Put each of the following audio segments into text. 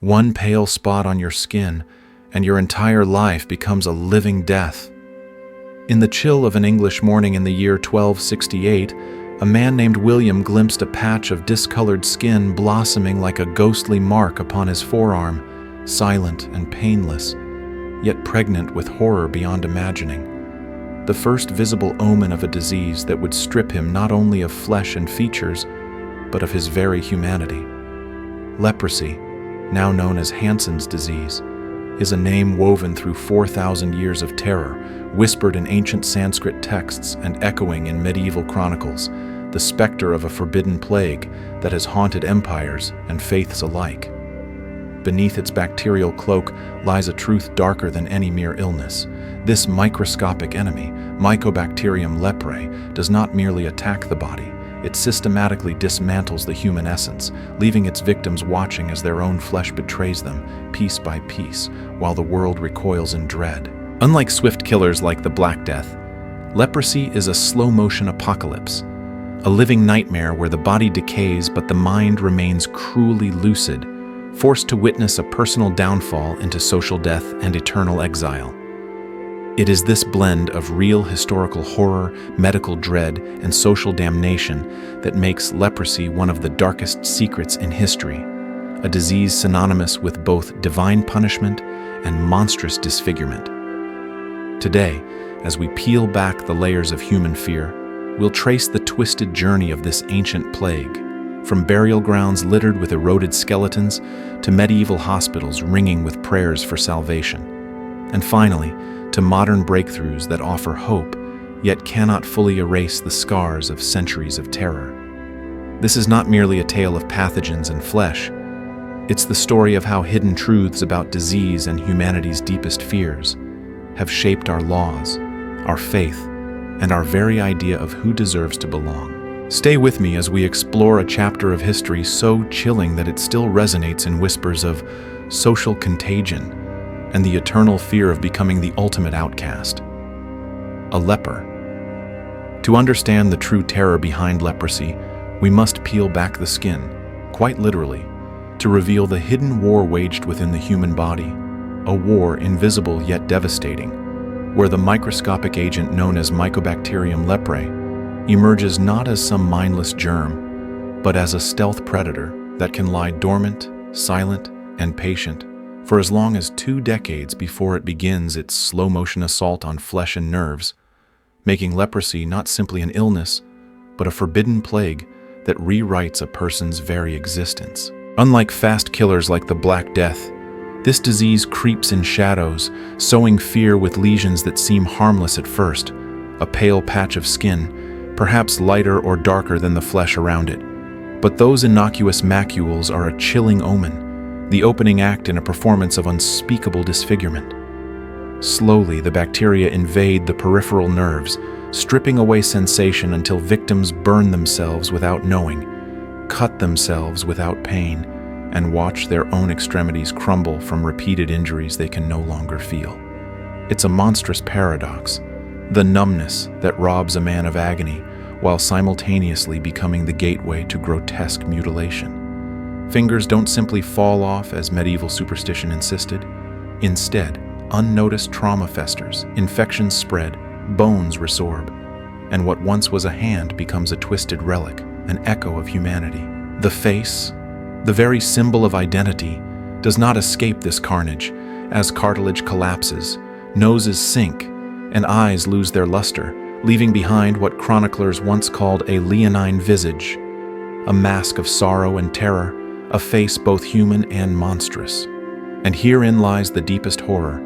One pale spot on your skin, and your entire life becomes a living death. In the chill of an English morning in the year 1268, a man named William glimpsed a patch of discolored skin blossoming like a ghostly mark upon his forearm, silent and painless, yet pregnant with horror beyond imagining. The first visible omen of a disease that would strip him not only of flesh and features, but of his very humanity. Leprosy, now known as Hansen's disease, is a name woven through 4,000 years of terror, whispered in ancient Sanskrit texts and echoing in medieval chronicles, the specter of a forbidden plague that has haunted empires and faiths alike. Beneath its bacterial cloak lies a truth darker than any mere illness. This microscopic enemy, Mycobacterium leprae, does not merely attack the body. It systematically dismantles the human essence, leaving its victims watching as their own flesh betrays them, piece by piece, while the world recoils in dread. Unlike swift killers like the Black Death, leprosy is a slow-motion apocalypse, a living nightmare where the body decays but the mind remains cruelly lucid, forced to witness a personal downfall into social death and eternal exile. It is this blend of real historical horror, medical dread, and social damnation that makes leprosy one of the darkest secrets in history, a disease synonymous with both divine punishment and monstrous disfigurement. Today, as we peel back the layers of human fear, we'll trace the twisted journey of this ancient plague, from burial grounds littered with eroded skeletons to medieval hospitals ringing with prayers for salvation, and finally, to modern breakthroughs that offer hope, yet cannot fully erase the scars of centuries of terror. This is not merely a tale of pathogens and flesh. It's the story of how hidden truths about disease and humanity's deepest fears have shaped our laws, our faith, and our very idea of who deserves to belong. Stay with me as we explore a chapter of history so chilling that it still resonates in whispers of social contagion and the eternal fear of becoming the ultimate outcast. A leper. To understand the true terror behind leprosy, we must peel back the skin, quite literally, to reveal the hidden war waged within the human body, a war invisible yet devastating, where the microscopic agent known as Mycobacterium leprae emerges not as some mindless germ, but as a stealth predator that can lie dormant, silent, and patient for as long as 2 decades before it begins its slow-motion assault on flesh and nerves, making leprosy not simply an illness, but a forbidden plague that rewrites a person's very existence. Unlike fast killers like the Black Death, this disease creeps in shadows, sowing fear with lesions that seem harmless at first, a pale patch of skin, perhaps lighter or darker than the flesh around it. But those innocuous macules are a chilling omen, the opening act in a performance of unspeakable disfigurement. Slowly, the bacteria invade the peripheral nerves, stripping away sensation until victims burn themselves without knowing, cut themselves without pain, and watch their own extremities crumble from repeated injuries they can no longer feel. It's a monstrous paradox, the numbness that robs a man of agony while simultaneously becoming the gateway to grotesque mutilation. Fingers don't simply fall off as medieval superstition insisted. Instead, unnoticed trauma festers, infections spread, bones resorb, and what once was a hand becomes a twisted relic, an echo of humanity. The face, the very symbol of identity, does not escape this carnage as cartilage collapses, noses sink, and eyes lose their luster, leaving behind what chroniclers once called a leonine visage, a mask of sorrow and terror, a face both human and monstrous. And herein lies the deepest horror.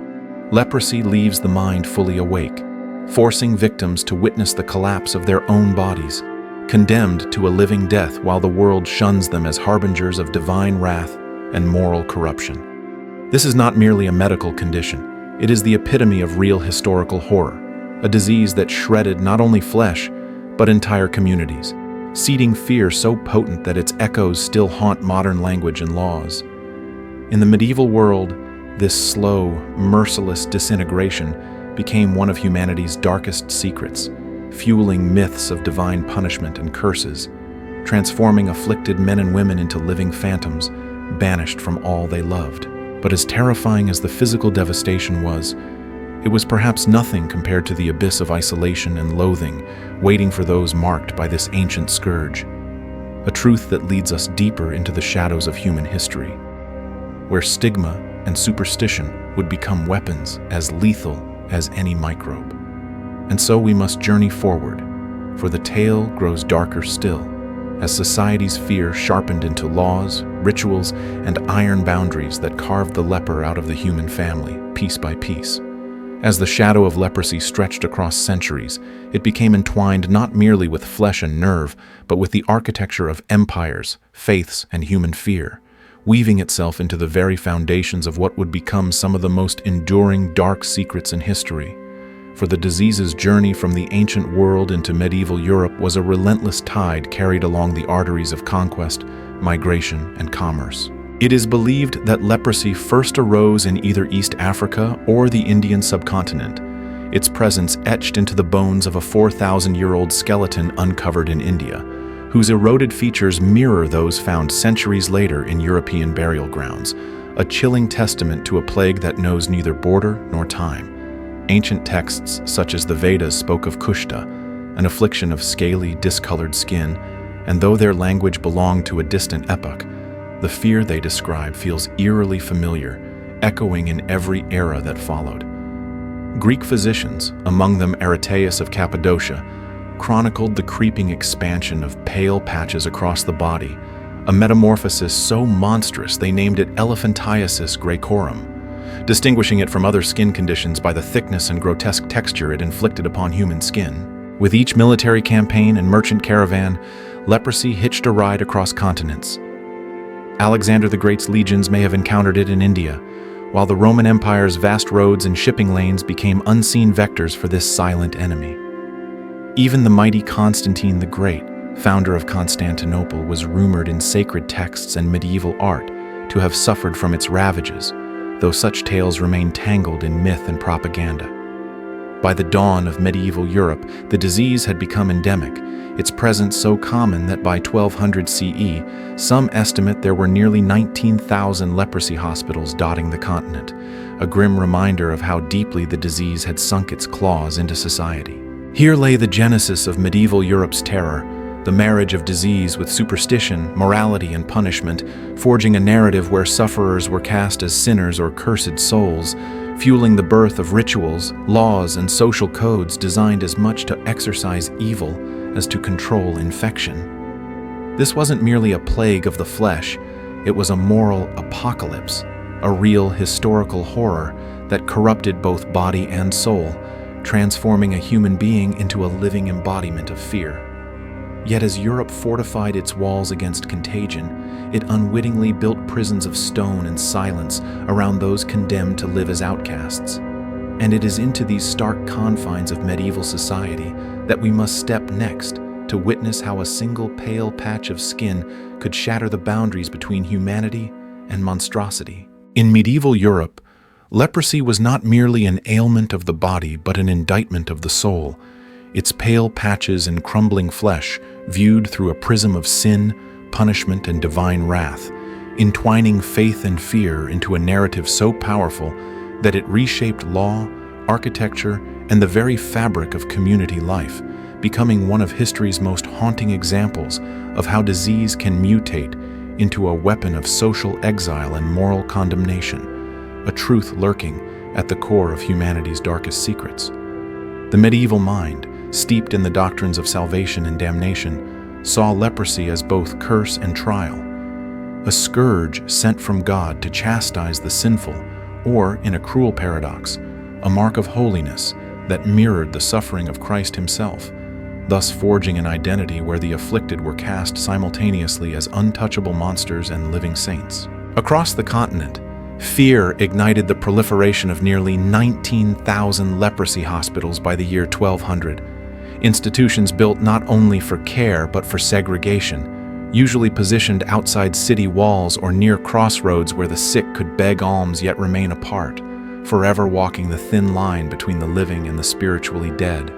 Leprosy leaves the mind fully awake, forcing victims to witness the collapse of their own bodies, condemned to a living death while the world shuns them as harbingers of divine wrath and moral corruption. This is not merely a medical condition. It is the epitome of real historical horror, a disease that shredded not only flesh, but entire communities, seeding fear so potent that its echoes still haunt modern language and laws. In the medieval world, this slow, merciless disintegration became one of humanity's darkest secrets, fueling myths of divine punishment and curses, transforming afflicted men and women into living phantoms, banished from all they loved. But as terrifying as the physical devastation was, it was perhaps nothing compared to the abyss of isolation and loathing waiting for those marked by this ancient scourge, a truth that leads us deeper into the shadows of human history, where stigma and superstition would become weapons as lethal as any microbe. And so we must journey forward, for the tale grows darker still, as society's fear sharpened into laws, rituals, and iron boundaries that carved the leper out of the human family, piece by piece. As the shadow of leprosy stretched across centuries, it became entwined not merely with flesh and nerve, but with the architecture of empires, faiths, and human fear, weaving itself into the very foundations of what would become some of the most enduring dark secrets in history. For the disease's journey from the ancient world into medieval Europe was a relentless tide carried along the arteries of conquest, migration, and commerce. It is believed that leprosy first arose in either East Africa or the Indian subcontinent, its presence etched into the bones of a 4,000-year-old skeleton uncovered in India, whose eroded features mirror those found centuries later in European burial grounds, a chilling testament to a plague that knows neither border nor time. Ancient texts such as the Vedas spoke of Kushta, an affliction of scaly, discolored skin, and though their language belonged to a distant epoch, the fear they describe feels eerily familiar, echoing in every era that followed. Greek physicians, among them Aretaeus of Cappadocia, chronicled the creeping expansion of pale patches across the body, a metamorphosis so monstrous they named it elephantiasis graecorum, distinguishing it from other skin conditions by the thickness and grotesque texture it inflicted upon human skin. With each military campaign and merchant caravan, leprosy hitched a ride across continents. Alexander the Great's legions may have encountered it in India, while the Roman Empire's vast roads and shipping lanes became unseen vectors for this silent enemy. Even the mighty Constantine the Great, founder of Constantinople, was rumored in sacred texts and medieval art to have suffered from its ravages, though such tales remain tangled in myth and propaganda. By the dawn of medieval Europe, the disease had become endemic, its presence so common that by 1200 CE, some estimate there were nearly 19,000 leprosy hospitals dotting the continent, a grim reminder of how deeply the disease had sunk its claws into society. Here lay the genesis of medieval Europe's terror, the marriage of disease with superstition, morality, and punishment, forging a narrative where sufferers were cast as sinners or cursed souls, fueling the birth of rituals, laws, and social codes designed as much to exorcise evil as to control infection. This wasn't merely a plague of the flesh, it was a moral apocalypse, a real historical horror that corrupted both body and soul, transforming a human being into a living embodiment of fear. Yet as Europe fortified its walls against contagion, it unwittingly built prisons of stone and silence around those condemned to live as outcasts. And it is into these stark confines of medieval society that we must step next to witness how a single pale patch of skin could shatter the boundaries between humanity and monstrosity. In medieval Europe, leprosy was not merely an ailment of the body but an indictment of the soul, its pale patches and crumbling flesh viewed through a prism of sin, punishment, and divine wrath, entwining faith and fear into a narrative so powerful that it reshaped law, architecture, and the very fabric of community life, becoming one of history's most haunting examples of how disease can mutate into a weapon of social exile and moral condemnation, a truth lurking at the core of humanity's darkest secrets. The medieval mind, steeped in the doctrines of salvation and damnation, saw leprosy as both curse and trial, a scourge sent from God to chastise the sinful, or, in a cruel paradox, a mark of holiness that mirrored the suffering of Christ himself, thus forging an identity where the afflicted were cast simultaneously as untouchable monsters and living saints. Across the continent, fear ignited the proliferation of nearly 19,000 leprosy hospitals by the year 1200, institutions built not only for care but for segregation, usually positioned outside city walls or near crossroads where the sick could beg alms yet remain apart, forever walking the thin line between the living and the spiritually dead.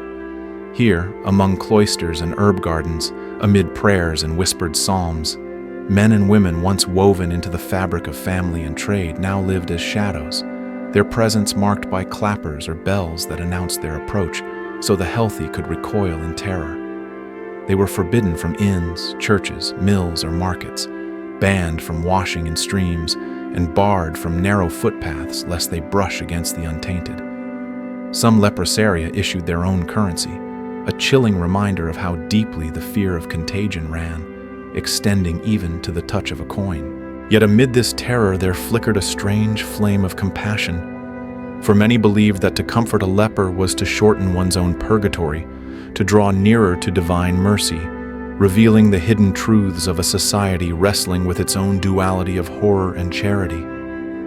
Here, among cloisters and herb gardens, amid prayers and whispered psalms, Men and women once woven into the fabric of family and trade now lived as shadows, their presence marked by clappers or bells that announced their approach, so the healthy could recoil in terror. They were forbidden from inns, churches, mills, or markets, banned from washing in streams, and barred from narrow footpaths lest they brush against the untainted. Some leprosaria issued their own currency, a chilling reminder of how deeply the fear of contagion ran, extending even to the touch of a coin. Yet amid this terror there flickered a strange flame of compassion. For many believed that to comfort a leper was to shorten one's own purgatory, to draw nearer to divine mercy, revealing the hidden truths of a society wrestling with its own duality of horror and charity.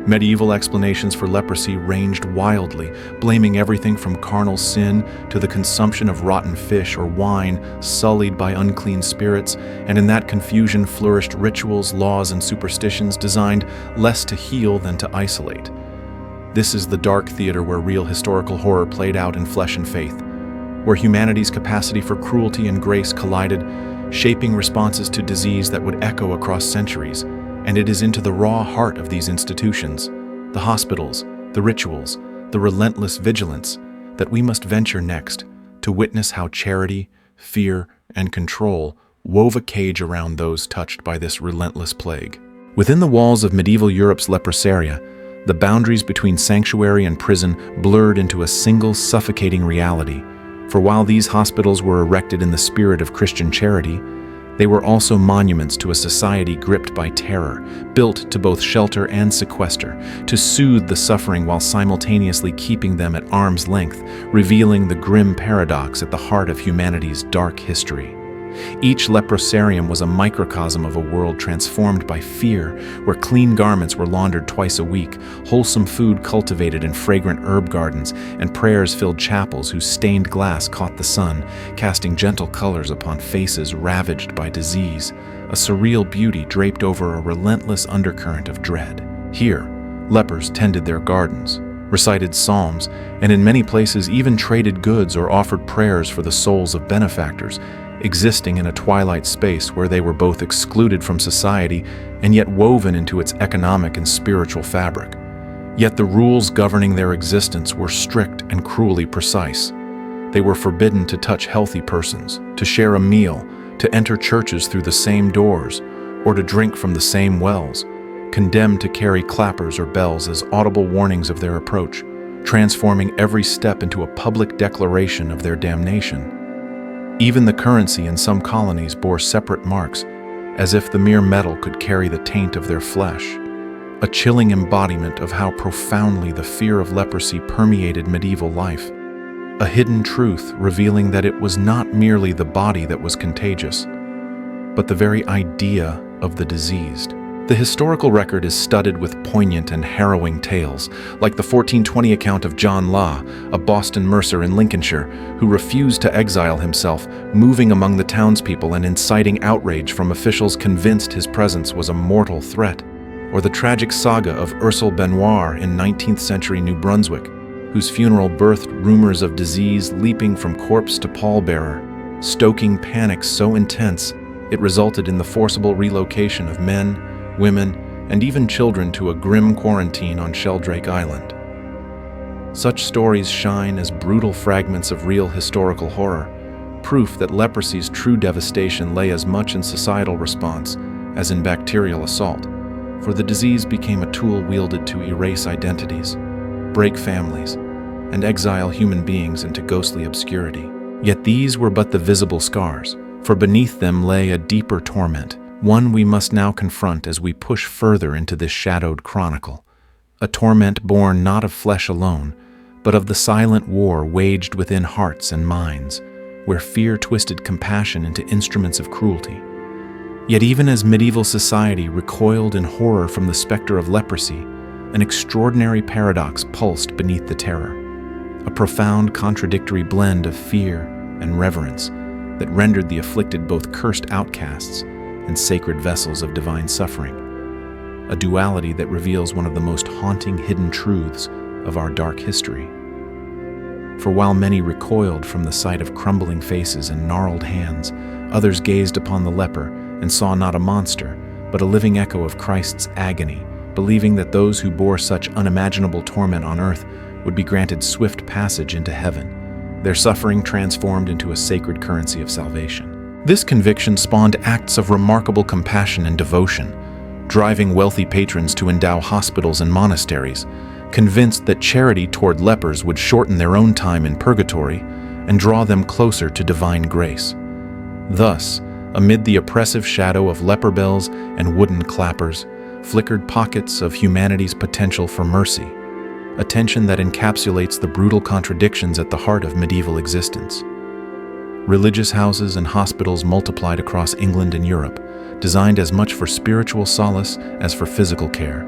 Medieval explanations for leprosy ranged wildly, blaming everything from carnal sin to the consumption of rotten fish or wine sullied by unclean spirits, and in that confusion flourished rituals, laws, and superstitions designed less to heal than to isolate. This is the dark theater where real historical horror played out in flesh and faith, where humanity's capacity for cruelty and grace collided, shaping responses to disease that would echo across centuries. And it is into the raw heart of these institutions, the hospitals, the rituals, the relentless vigilance, that we must venture next to witness how charity, fear, and control wove a cage around those touched by this relentless plague. Within the walls of medieval Europe's leprosaria, the boundaries between sanctuary and prison blurred into a single suffocating reality. For while these hospitals were erected in the spirit of Christian charity, they were also monuments to a society gripped by terror, built to both shelter and sequester, to soothe the suffering while simultaneously keeping them at arm's length, revealing the grim paradox at the heart of humanity's dark history. Each leprosarium was a microcosm of a world transformed by fear, where clean garments were laundered twice a week, wholesome food cultivated in fragrant herb gardens, and prayers filled chapels whose stained glass caught the sun, casting gentle colors upon faces ravaged by disease, a surreal beauty draped over a relentless undercurrent of dread. Here, lepers tended their gardens, recited psalms, and in many places even traded goods or offered prayers for the souls of benefactors, existing in a twilight space where they were both excluded from society and yet woven into its economic and spiritual fabric. Yet the rules governing their existence were strict and cruelly precise. They were forbidden to touch healthy persons, to share a meal, to enter churches through the same doors, or to drink from the same wells, condemned to carry clappers or bells as audible warnings of their approach, transforming every step into a public declaration of their damnation. Even the currency in some colonies bore separate marks, as if the mere metal could carry the taint of their flesh, a chilling embodiment of how profoundly the fear of leprosy permeated medieval life, a hidden truth revealing that it was not merely the body that was contagious, but the very idea of the diseased. The historical record is studded with poignant and harrowing tales, like the 1420 account of John Law, a Boston mercer in Lincolnshire, who refused to exile himself, moving among the townspeople and inciting outrage from officials convinced his presence was a mortal threat. Or the tragic saga of Ursule Benoit in 19th century New Brunswick, whose funeral birthed rumors of disease leaping from corpse to pallbearer, stoking panic so intense it resulted in the forcible relocation of men, women, and even children to a grim quarantine on Sheldrake Island. Such stories shine as brutal fragments of real historical horror, proof that leprosy's true devastation lay as much in societal response as in bacterial assault, for the disease became a tool wielded to erase identities, break families, and exile human beings into ghostly obscurity. Yet these were but the visible scars, for beneath them lay a deeper torment, one we must now confront as we push further into this shadowed chronicle, a torment born not of flesh alone, but of the silent war waged within hearts and minds, where fear twisted compassion into instruments of cruelty. Yet even as medieval society recoiled in horror from the specter of leprosy, an extraordinary paradox pulsed beneath the terror, a profound contradictory blend of fear and reverence that rendered the afflicted both cursed outcasts and sacred vessels of divine suffering, a duality that reveals one of the most haunting hidden truths of our dark history. For while many recoiled from the sight of crumbling faces and gnarled hands, others gazed upon the leper and saw not a monster, but but a living echo of Christ's agony, believing that those who bore such unimaginable torment on earth would be granted swift passage into heaven, their suffering transformed into a sacred currency of salvation. This conviction spawned acts of remarkable compassion and devotion, driving wealthy patrons to endow hospitals and monasteries, convinced that charity toward lepers would shorten their own time in purgatory and draw them closer to divine grace. Thus, amid the oppressive shadow of leper bells and wooden clappers, flickered pockets of humanity's potential for mercy, a tension that encapsulates the brutal contradictions at the heart of medieval existence. Religious houses and hospitals multiplied across England and Europe, designed as much for spiritual solace as for physical care,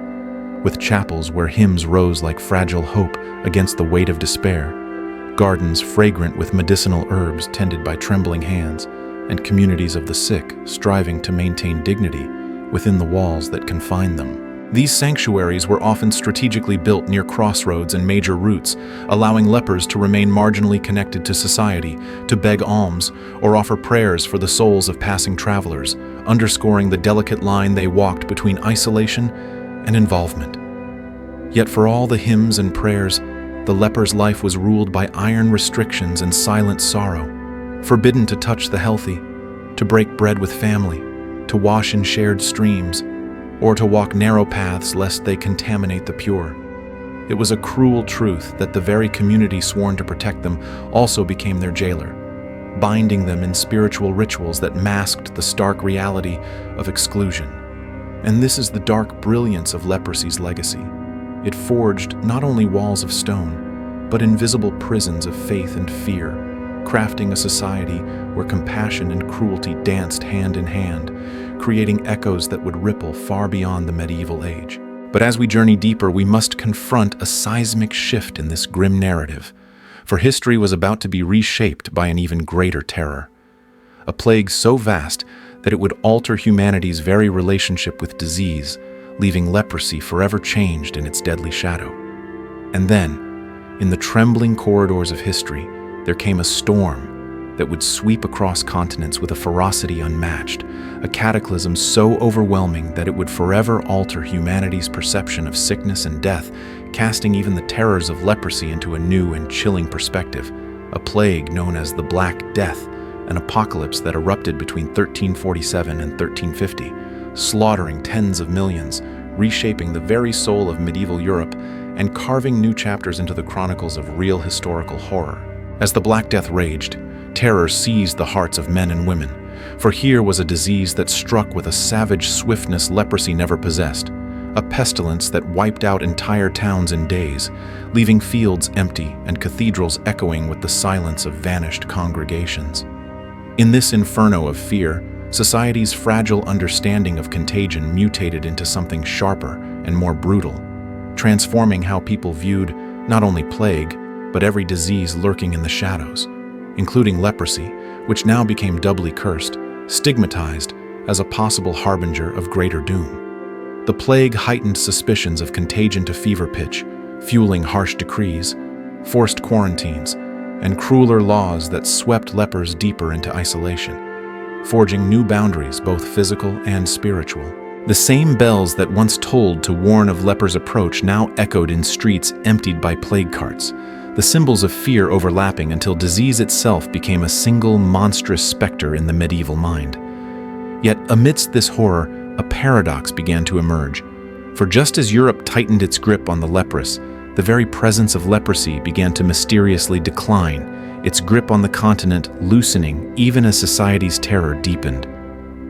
with chapels where hymns rose like fragile hope against the weight of despair, gardens fragrant with medicinal herbs tended by trembling hands, and communities of the sick striving to maintain dignity within the walls that confined them. These sanctuaries were often strategically built near crossroads and major routes, allowing lepers to remain marginally connected to society, to beg alms, or offer prayers for the souls of passing travelers, underscoring the delicate line they walked between isolation and involvement. Yet for all the hymns and prayers, the leper's life was ruled by iron restrictions and silent sorrow, forbidden to touch the healthy, to break bread with family, to wash in shared streams, or to walk narrow paths lest they contaminate the pure. It was a cruel truth that the very community sworn to protect them also became their jailer, binding them in spiritual rituals that masked the stark reality of exclusion. And this is the dark brilliance of leprosy's legacy. It forged not only walls of stone, but invisible prisons of faith and fear, crafting a society where compassion and cruelty danced hand in hand, creating echoes that would ripple far beyond the medieval age. But as we journey deeper, we must confront a seismic shift in this grim narrative, for history was about to be reshaped by an even greater terror. A plague so vast that it would alter humanity's very relationship with disease, leaving leprosy forever changed in its deadly shadow. And then, in the trembling corridors of history, there came a storm that would sweep across continents with a ferocity unmatched, a cataclysm so overwhelming that it would forever alter humanity's perception of sickness and death, casting even the terrors of leprosy into a new and chilling perspective, a plague known as the Black Death, an apocalypse that erupted between 1347 and 1350, slaughtering tens of millions, reshaping the very soul of medieval Europe, and carving new chapters into the chronicles of real historical horror. As the Black Death raged, terror seized the hearts of men and women, for here was a disease that struck with a savage swiftness leprosy never possessed, a pestilence that wiped out entire towns in days, leaving fields empty and cathedrals echoing with the silence of vanished congregations. In this inferno of fear, society's fragile understanding of contagion mutated into something sharper and more brutal, transforming how people viewed not only plague, but every disease lurking in the shadows, including leprosy, which now became doubly cursed, stigmatized as a possible harbinger of greater doom. The plague heightened suspicions of contagion to fever pitch, fueling harsh decrees, forced quarantines, and crueler laws that swept lepers deeper into isolation, forging new boundaries, both physical and spiritual. The same bells that once tolled to warn of lepers' approach now echoed in streets emptied by plague carts, the symbols of fear overlapping until disease itself became a single monstrous specter in the medieval mind. Yet amidst this horror, a paradox began to emerge. For just as Europe tightened its grip on the leprous, the very presence of leprosy began to mysteriously decline, its grip on the continent loosening even as society's terror deepened.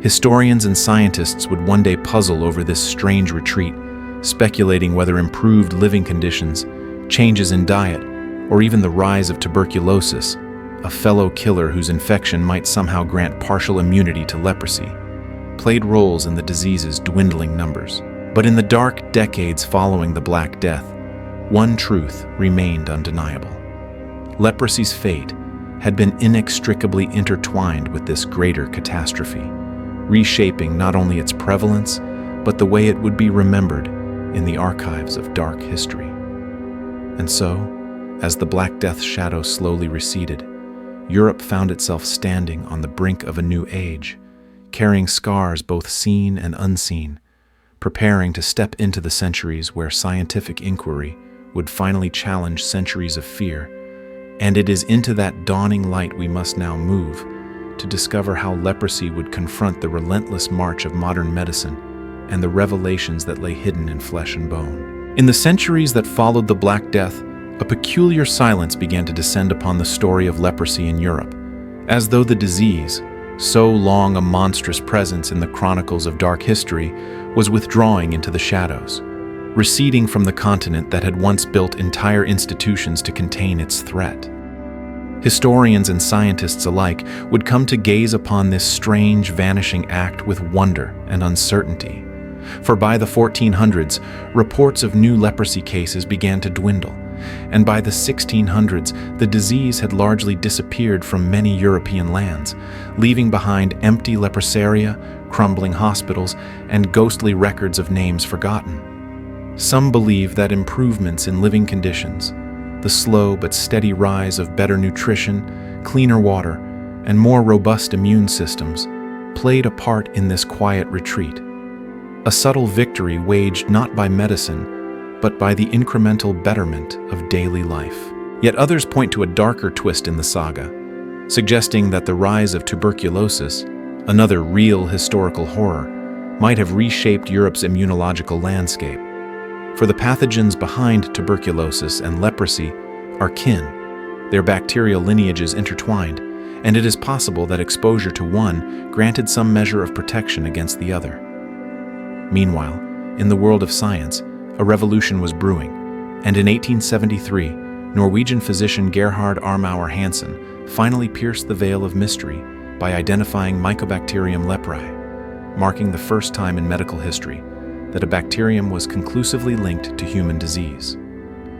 Historians and scientists would one day puzzle over this strange retreat, speculating whether improved living conditions, changes in diet, or even the rise of tuberculosis, a fellow killer whose infection might somehow grant partial immunity to leprosy, played roles in the disease's dwindling numbers. But in the dark decades following the Black Death, one truth remained undeniable. Leprosy's fate had been inextricably intertwined with this greater catastrophe, reshaping not only its prevalence, but the way it would be remembered in the archives of dark history. And so, as the Black Death's shadow slowly receded, Europe found itself standing on the brink of a new age, carrying scars both seen and unseen, preparing to step into the centuries where scientific inquiry would finally challenge centuries of fear. And it is into that dawning light we must now move, to discover how leprosy would confront the relentless march of modern medicine and the revelations that lay hidden in flesh and bone. In the centuries that followed the Black Death, a peculiar silence began to descend upon the story of leprosy in Europe, as though the disease, so long a monstrous presence in the chronicles of dark history, was withdrawing into the shadows, receding from the continent that had once built entire institutions to contain its threat. Historians and scientists alike would come to gaze upon this strange, vanishing act with wonder and uncertainty. For by the 1400s, reports of new leprosy cases began to dwindle, and by the 1600s, the disease had largely disappeared from many European lands, leaving behind empty leprosaria, crumbling hospitals, and ghostly records of names forgotten. Some believe that improvements in living conditions, the slow but steady rise of better nutrition, cleaner water, and more robust immune systems played a part in this quiet retreat. A subtle victory waged not by medicine, but by the incremental betterment of daily life. Yet others point to a darker twist in the saga, suggesting that the rise of tuberculosis, another real historical horror, might have reshaped Europe's immunological landscape. For the pathogens behind tuberculosis and leprosy are kin, their bacterial lineages intertwined, and it is possible that exposure to one granted some measure of protection against the other. Meanwhile, in the world of science, a revolution was brewing, and in 1873, Norwegian physician Gerhard Armauer Hansen finally pierced the veil of mystery by identifying Mycobacterium leprae, marking the first time in medical history that a bacterium was conclusively linked to human disease,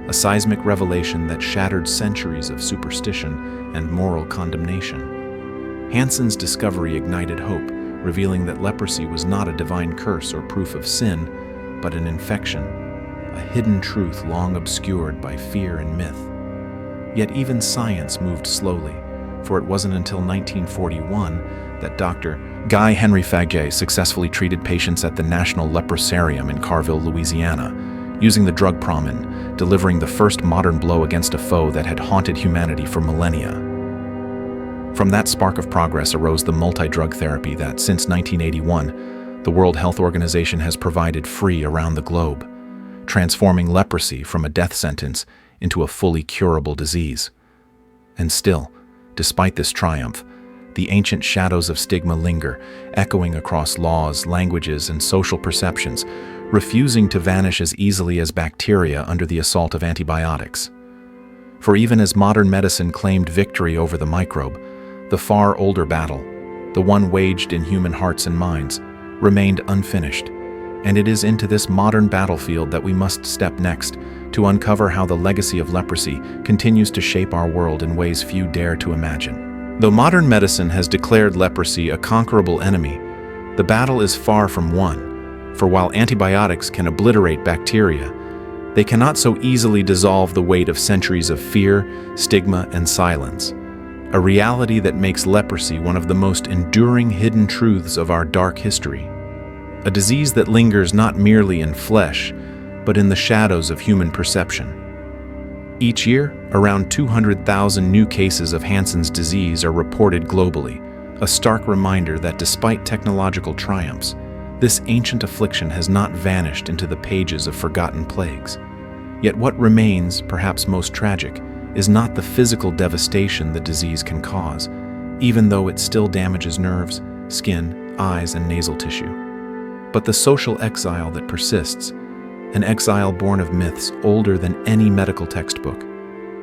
a seismic revelation that shattered centuries of superstition and moral condemnation. Hansen's discovery ignited hope, revealing that leprosy was not a divine curse or proof of sin, but an infection, a hidden truth long obscured by fear and myth. Yet even science moved slowly, for it wasn't until 1941 that Dr. Guy Henry Faget successfully treated patients at the National Leprosarium in Carville, Louisiana, using the drug Promin, delivering the first modern blow against a foe that had haunted humanity for millennia. From that spark of progress arose the multi-drug therapy that, since 1981, the World Health Organization has provided free around the globe, transforming leprosy from a death sentence into a fully curable disease. And still, despite this triumph, the ancient shadows of stigma linger, echoing across laws, languages, and social perceptions, refusing to vanish as easily as bacteria under the assault of antibiotics. For even as modern medicine claimed victory over the microbe, the far older battle, the one waged in human hearts and minds, remained unfinished, and it is into this modern battlefield that we must step next to uncover how the legacy of leprosy continues to shape our world in ways few dare to imagine. Though modern medicine has declared leprosy a conquerable enemy, the battle is far from won, for while antibiotics can obliterate bacteria, they cannot so easily dissolve the weight of centuries of fear, stigma, and silence, a reality that makes leprosy one of the most enduring hidden truths of our dark history, a disease that lingers not merely in flesh, but in the shadows of human perception. Each year, around 200,000 new cases of Hansen's disease are reported globally, a stark reminder that despite technological triumphs, this ancient affliction has not vanished into the pages of forgotten plagues. Yet what remains, perhaps most tragic, is not the physical devastation the disease can cause, even though it still damages nerves, skin, eyes, and nasal tissue, but the social exile that persists, an exile born of myths older than any medical textbook,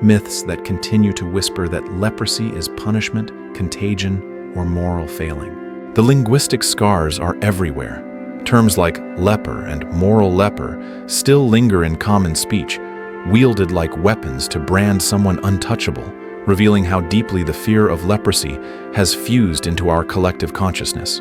myths that continue to whisper that leprosy is punishment, contagion, or moral failing. The linguistic scars are everywhere. Terms like leper and moral leper still linger in common speech, wielded like weapons to brand someone untouchable, revealing how deeply the fear of leprosy has fused into our collective consciousness.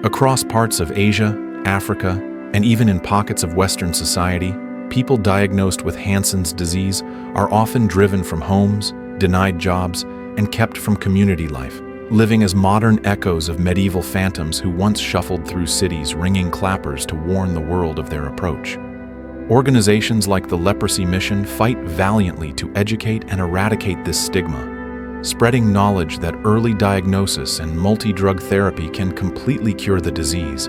Across parts of Asia, Africa, and even in pockets of Western society, people diagnosed with Hansen's disease are often driven from homes, denied jobs, and kept from community life, living as modern echoes of medieval phantoms who once shuffled through cities ringing clappers to warn the world of their approach. Organizations like the Leprosy Mission fight valiantly to educate and eradicate this stigma, spreading knowledge that early diagnosis and multi-drug therapy can completely cure the disease.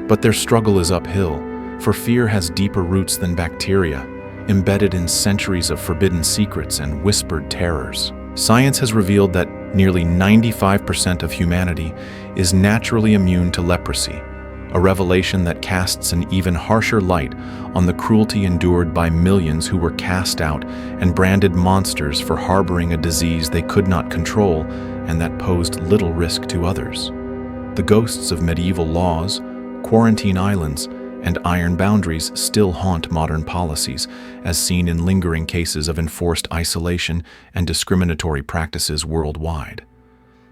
But their struggle is uphill, for fear has deeper roots than bacteria, embedded in centuries of forbidden secrets and whispered terrors. Science has revealed that nearly 95% of humanity is naturally immune to leprosy, a revelation that casts an even harsher light on the cruelty endured by millions who were cast out and branded monsters for harboring a disease they could not control and that posed little risk to others. The ghosts of medieval laws, quarantine islands, and iron boundaries still haunt modern policies, as seen in lingering cases of enforced isolation and discriminatory practices worldwide.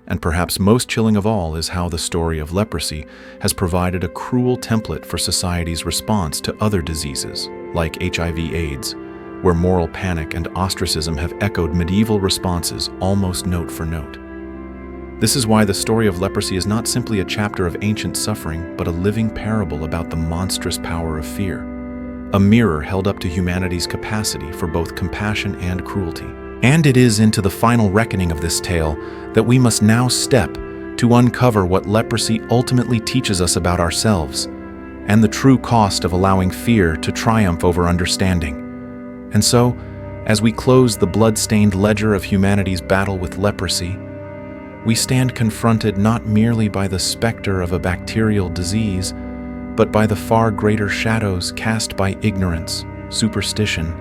And perhaps most chilling of all is how the story of leprosy has provided a cruel template for society's response to other diseases, like HIV/AIDS, where moral panic and ostracism have echoed medieval responses almost note for note. This is why the story of leprosy is not simply a chapter of ancient suffering, but a living parable about the monstrous power of fear, a mirror held up to humanity's capacity for both compassion and cruelty. And it is into the final reckoning of this tale that we must now step to uncover what leprosy ultimately teaches us about ourselves, and the true cost of allowing fear to triumph over understanding. And so, as we close the blood-stained ledger of humanity's battle with leprosy, we stand confronted not merely by the specter of a bacterial disease, but by the far greater shadows cast by ignorance, superstition,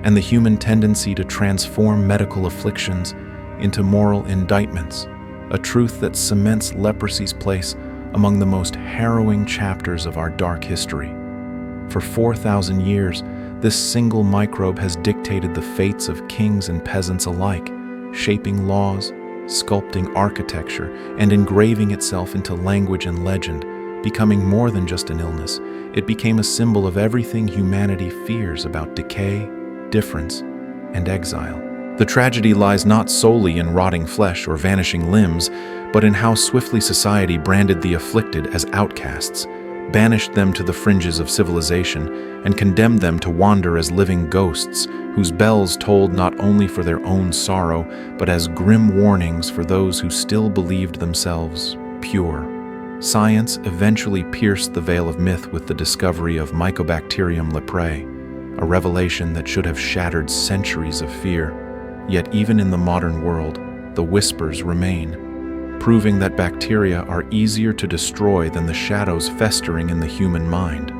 and the human tendency to transform medical afflictions into moral indictments, a truth that cements leprosy's place among the most harrowing chapters of our dark history. For 4,000 years, this single microbe has dictated the fates of kings and peasants alike, shaping laws, sculpting architecture, and engraving itself into language and legend. Becoming more than just an illness, it became a symbol of everything humanity fears about decay, difference, and exile. The tragedy lies not solely in rotting flesh or vanishing limbs, but in how swiftly society branded the afflicted as outcasts, banished them to the fringes of civilization, and condemned them to wander as living ghosts, whose bells tolled not only for their own sorrow, but as grim warnings for those who still believed themselves pure. Science eventually pierced the veil of myth with the discovery of Mycobacterium leprae, a revelation that should have shattered centuries of fear. Yet even in the modern world, the whispers remain, proving that bacteria are easier to destroy than the shadows festering in the human mind.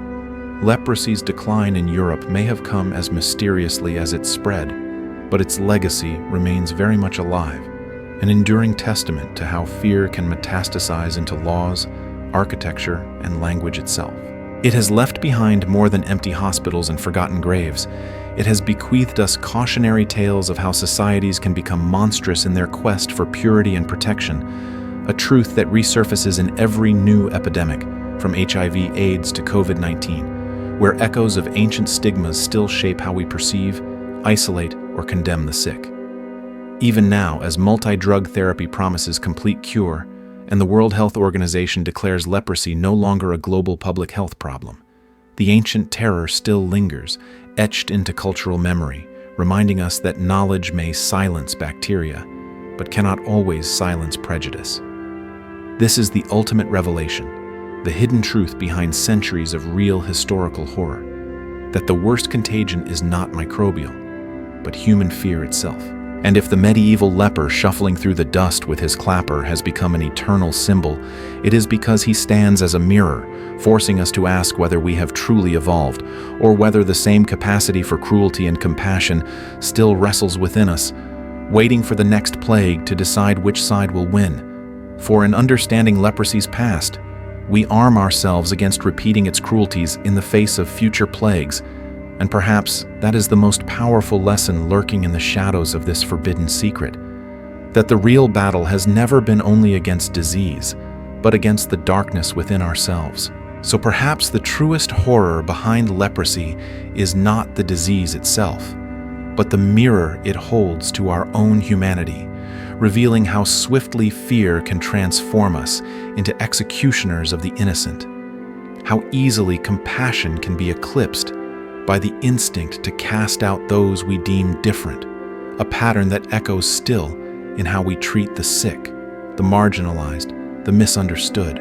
Leprosy's decline in Europe may have come as mysteriously as it spread, but its legacy remains very much alive, an enduring testament to how fear can metastasize into laws, architecture, and language itself. It has left behind more than empty hospitals and forgotten graves. It has bequeathed us cautionary tales of how societies can become monstrous in their quest for purity and protection, a truth that resurfaces in every new epidemic, from HIV/AIDS to COVID-19, where echoes of ancient stigmas still shape how we perceive, isolate, or condemn the sick. Even now, as multi-drug therapy promises complete cure, and the World Health Organization declares leprosy no longer a global public health problem, the ancient terror still lingers, etched into cultural memory, reminding us that knowledge may silence bacteria, but cannot always silence prejudice. This is the ultimate revelation, the hidden truth behind centuries of real historical horror, that the worst contagion is not microbial, but human fear itself. And if the medieval leper shuffling through the dust with his clapper has become an eternal symbol, it is because he stands as a mirror, forcing us to ask whether we have truly evolved, or whether the same capacity for cruelty and compassion still wrestles within us, waiting for the next plague to decide which side will win. For in understanding leprosy's past, we arm ourselves against repeating its cruelties in the face of future plagues, and perhaps that is the most powerful lesson lurking in the shadows of this forbidden secret, that the real battle has never been only against disease, but against the darkness within ourselves. So perhaps the truest horror behind leprosy is not the disease itself, but the mirror it holds to our own humanity, revealing how swiftly fear can transform us into executioners of the innocent, how easily compassion can be eclipsed by the instinct to cast out those we deem different, a pattern that echoes still in how we treat the sick, the marginalized, the misunderstood.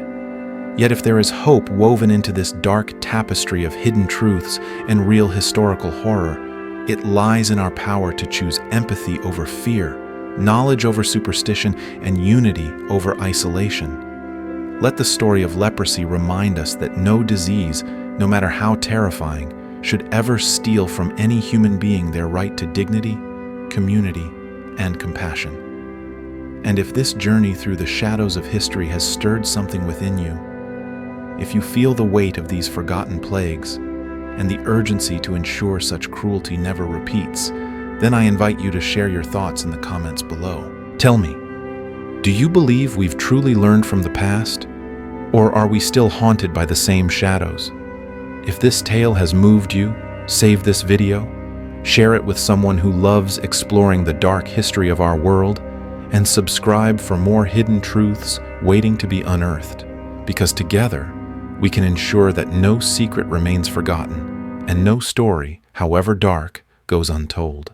Yet if there is hope woven into this dark tapestry of hidden truths and real historical horror, it lies in our power to choose empathy over fear, knowledge over superstition, and unity over isolation. Let the story of leprosy remind us that no disease, no matter how terrifying, should ever steal from any human being their right to dignity, community, and compassion. And if this journey through the shadows of history has stirred something within you, if you feel the weight of these forgotten plagues and the urgency to ensure such cruelty never repeats, then I invite you to share your thoughts in the comments below. Tell me, do you believe we've truly learned from the past, or are we still haunted by the same shadows? If this tale has moved you, save this video, share it with someone who loves exploring the dark history of our world, and subscribe for more hidden truths waiting to be unearthed, because together we can ensure that no secret remains forgotten and no story, however dark, goes untold.